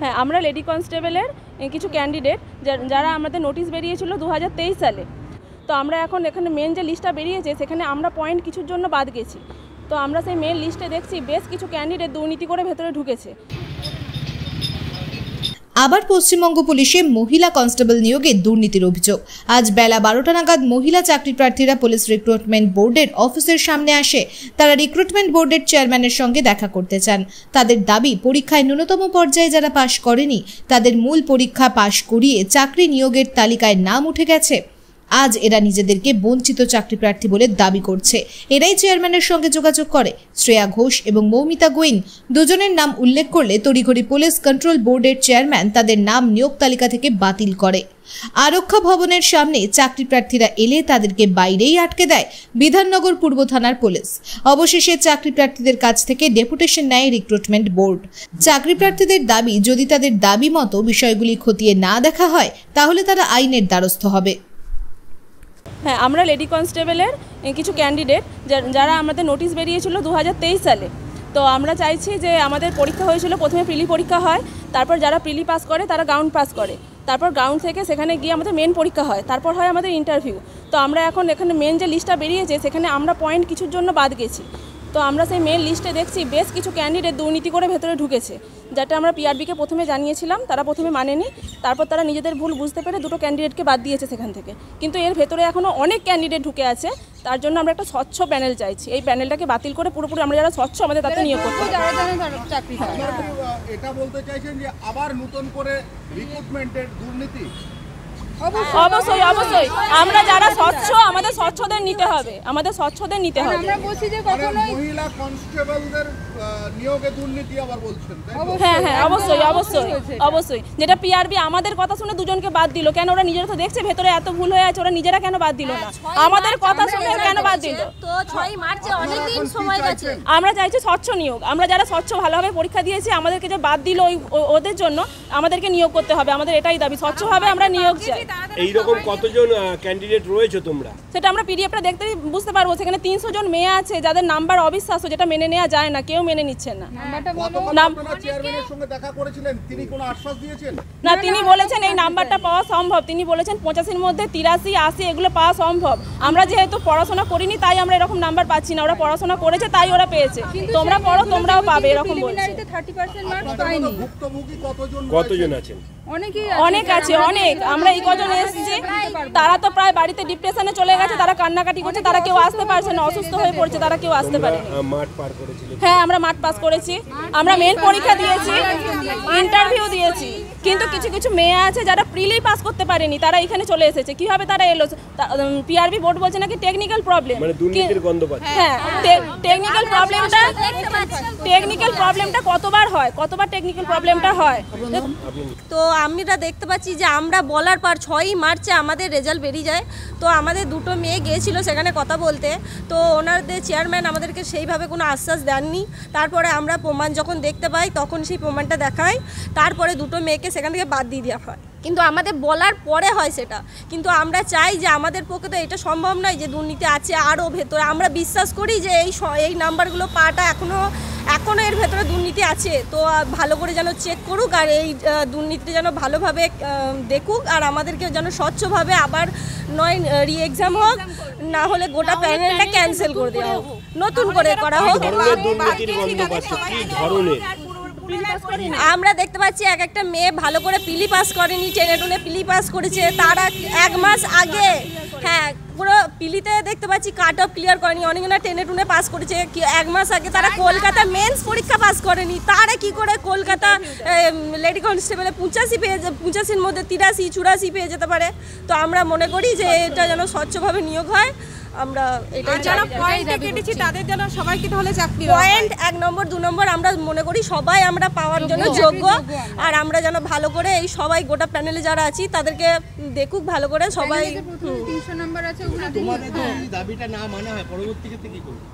হ্যাঁ, আমরা লেডি কনস্টেবলের কিছু ক্যান্ডিডেট যারা আমাদের নোটিশ বেরিয়েছিল 2023 সালে। তো আমরা এখন এখানে মেন যে লিস্টটা বেরিয়েছে সেখানে আমরা পয়েন্ট কিছুর জন্য বাদ গেছি। তো আমরা সেই মেন লিস্টে দেখছি বেশ কিছু ক্যান্ডিডেট দুর্নীতি করে ভেতরে ঢুকেছে। আবার পশ্চিমবঙ্গ পুলিশে মহিলা কনস্টেবল নিয়োগে দুর্নীতির অভিযোগ। আজ বেলা 12টা নাগাদ মহিলা চাকরি প্রার্থীরা পুলিশ রিক্রুটমেন্ট বোর্ডের অফিসের সামনে আসে। তারা রিক্রুটমেন্ট বোর্ডের চেয়ারম্যানের সঙ্গে দেখা করতে চান। তাদের দাবি, পরীক্ষায় ন্যূনতম পর্যায়ে যারা পাশ করেনি তাদের মূল পরীক্ষা পাশ করিয়ে চাকরি নিয়োগের তালিকায় নাম উঠে গেছে। আজ এরা নিজেদেরকে বঞ্চিত চাকরি প্রার্থী বলে দাবি করছে। এরাই চেয়ারম্যানের সঙ্গে যোগাযোগ করে। শ্রেয়া ঘোষ এবং মৌমিতা গোয়েন দুজনের নাম উল্লেখ করলে তড়িঘড়ি পুলিশ কন্ট্রোল বোর্ডের চেয়ারম্যান তাদের নাম নিয়োগ তালিকা থেকে বাতিল করে। আরক্ষা ভবনের সামনে চাকরি প্রার্থীরা এলে তাদেরকে বাইরেই আটকে দেয় বিধাননগর পূর্ব থানার পুলিশ। অবশেষে চাকরি প্রার্থীদের কাছ থেকে ডেপুটেশন নেয় রিক্রুটমেন্ট বোর্ড। চাকরি প্রার্থীদের দাবি, যদি তাদের দাবি মতো বিষয়গুলি খতিয়ে না দেখা হয় তাহলে তারা আইনের দ্বারস্থ হবে। হ্যাঁ, আমরা লেডি কনস্টেবলের কিছু ক্যান্ডিডেট যারা আমাদের নোটিশ বেরিয়েছিল 2023 সালে। তো আমরা চাইছি যে আমাদের পরীক্ষা হয়েছিল, প্রথমে প্রিলি পরীক্ষা হয়, তারপর যারা প্রিলি পাস করে তারা গ্রাউন্ড পাস করে, তারপর গ্রাউন্ড থেকে সেখানে গিয়ে আমাদের মেন পরীক্ষা হয়, তারপর হয় আমাদের ইন্টারভিউ। তো আমরা এখন এখানে মেন যে লিস্টটা বেরিয়েছে সেখানে আমরা পয়েন্ট কিছুর জন্য বাদ গেছি। তো আমরা সেই মেন লিস্টে দেখছি বেশ কিছু ক্যান্ডিডেট দুর্নীতি করে ভেতরে ঢুকেছে, যেটা আমরা পিআরবিকে প্রথমে জানিয়েছিলাম, তারা প্রথমে মানেনি। তারপর তারা নিজেদের ভুল বুঝতে পেরে দুটো ক্যান্ডিডেটকে বাদ দিয়েছে সেখান থেকে। কিন্তু এর ভেতরে এখনও অনেক ক্যান্ডিডেট ঢুকে আছে। তার জন্য আমরা একটা স্বচ্ছ প্যানেল চাইছি। এই প্যানেলটাকে বাতিল করে পুরোপুরি আমরা যারা স্বচ্ছ আমাদের তাতে নিয়োগ করতে হবে। এটা বলতে চাইছেন যে আবার নতুন করে রিক্রুটমেন্টের দুর্নীতি? অবশ্যই অবশ্যই, আমরা যারা স্বচ্ছ আমাদের স্বচ্ছদের নিতে হবে, আমাদের স্বচ্ছদের নিতে হবে। আমরা বলছি যে কখনোই মহিলা কনস্টেবলদের নিয়োগে দুর্নীতি আবার বলছেন? হ্যাঁ হ্যাঁ, অবশ্যই অবশ্যই অবশ্যই। যেটা পিআরবি আমাদের কথা শুনে দুজনকে বাদ দিল কেন? ওরা নিজেরা তো দেখছে ভেতরে এত ভুল হয়ে আছে, ওরা নিজেরা কেন বাদ দিল না? আমাদের কথা শুনে কেন বাদ দিল? তো 6 মার্চে অনেক দিন সময় গেছে। আমরা চাইছি স্বচ্ছ নিয়োগ। আমরা যারা স্বচ্ছ ভালোভাবে পরীক্ষা দিয়েছি, আমাদেরকে যে বাদ দিল ওদের জন্য আমাদেরকে নিয়োগ করতে হবে। আমাদের এটাই দাবি, স্বচ্ছভাবে আমরা নিয়োগ চাই। এইরকম কতজন ক্যান্ডিডেট রয়েছে তোমরা? সেটা আমরা পিডিএফটা দেখতেই বুঝতে পারবো। সেখানে 300 জন মেয়ে আছে যাদের নাম্বার অবিশ্বাস্য, যেটা মেনে নেওয়া যায় না, কেউ মেনে নিচ্ছে না। চেয়ারম্যানের সঙ্গে দেখা করেছিলেন, তিনি কোনো আশ্বাস দিয়েছেন? না, তিনি বলেছেন এই নাম্বারটা পাওয়া সম্ভব। তিনি বলেছেন 85-র মধ্যে 83, 80 এগুলো পাওয়া সম্ভব। আমরা যেহেতু পড়াশোনা করিনি তাই আমরা এরকম নাম্বার পাচ্ছি না। ওরা পড়াশোনা করেছে তাই ওরা পেয়েছে। তোমরা পড়ো, তোমরাও পাবে, এরকম বলছে। 30% মার্কস পাইনি। ভুক্তভোগী কতজন আছেন? অনেক আছে, অনেক। আমরা এই কজন এসেছি, তারা তো প্রায় বাড়িতে ডিপ্রেশনে চলে গেছে, তারা কান্নাকাটি করছে, তারা কেউ আসতে পারছে না, অসুস্থ হয়ে পড়ছে, তারা কেউ আসতে পারে। মাঠ পার করেছিল? হ্যাঁ, আমরা মাঠ পাস করেছি, আমরা মেন পরীক্ষা দিয়েছি, ইন্টারভিউ দিয়েছি। কিন্তু কিছু কিছু মেয়ে আছে যারা প্রিলি পাস করতে পারেনি, তারা এখানে চলে এসেছে। কিভাবে তারা এলো? পিআরবি বোর্ড বলছে নাকি টেকনিক্যাল প্রবলেম। মানে দুর্নীতির গন্ধ পাচ্ছে। হ্যাঁ, টেকনিক্যাল প্রবলেমটা কতবার হয়, কতবার টেকনিক্যাল প্রবলেমটা হয়। তো আমরা দেখতে পাচ্ছি যে আমরা বলার পর 6 মার্চে আমাদের রেজাল্ট বেরিয়ে যায়। তো আমাদের দুটো মেয়ে গিয়েছিল সেখানে কথা বলতে। তো ওনাদের চেয়ারম্যান আমাদেরকে সেইভাবে কোনো আশ্বাস দেননি। তারপরে আমরা প্রমাণ যখন দেখতে পাই তখন সেই প্রমাণটা দেখায়। তারপরে দুটো মেয়েকে সেখান থেকে বাদ দিয়ে দেওয়া হয়। কিন্তু আমাদের বলার পরে হয় সেটা। কিন্তু আমরা চাই যে আমাদের পক্ষে তো এটা সম্ভব নয় যে দুর্নীতি আছে আরও ভেতরে। আমরা বিশ্বাস করি যে এই নাম্বারগুলো পাওয়াটা এখনও এর ভেতরে দুর্নীতি আছে। তো ভালো করে যেন চেক করুক আর এই দুর্নীতি যেন ভালোভাবে দেখুক, আর আমাদেরকে যেন স্বচ্ছভাবে আবার নয় রি এক্সাম হোক, না হলে গোটা প্যানেলটা ক্যান্সেল করে দেওয়া হোক, নতুন করে করা হোক। আমরা দেখতে পাচ্ছি একটা মেয়ে ভালো করে পিলি পাস করেনি, টেনে টুনে পিলি পাস করেছে, তারা 1 মাস আগে, হ্যাঁ পুরো পিলিতে দেখতে পাচ্ছি কাট অফ ক্লিয়ার করেনি, অনেকজনা টেনে টুনে পাস করেছে। 1 মাস আগে তারা কলকাতা মেন্স পরীক্ষা পাস করেনি, তারা কি করে কলকাতা লেডি কনস্টেবলে 85-র মধ্যে 83, 84 পেয়ে যেতে পারে? তো আমরা মনে করি যে এটা যেন স্বচ্ছভাবে নিয়োগ হয়। আমরা এটাই যারা পয়েন্ট কেটেছি তাদের জন্য সবাইকে তাহলে চাকরি পয়েন্ট 1 নম্বর 2 নম্বর আমরা মনে করি সবাই আমরা পাওয়ার জন্য যোগ্য। আর আমরা যেন ভালো করে এই সবাই গোটা প্যানেলে যারা আছি তাদেরকে দেখুক ভালো করে সবাই। 300 নম্বর আছে, তোমাদের যদি দাবিটা না মানা হয় পরবর্তী ক্ষেত্রে কি করবে?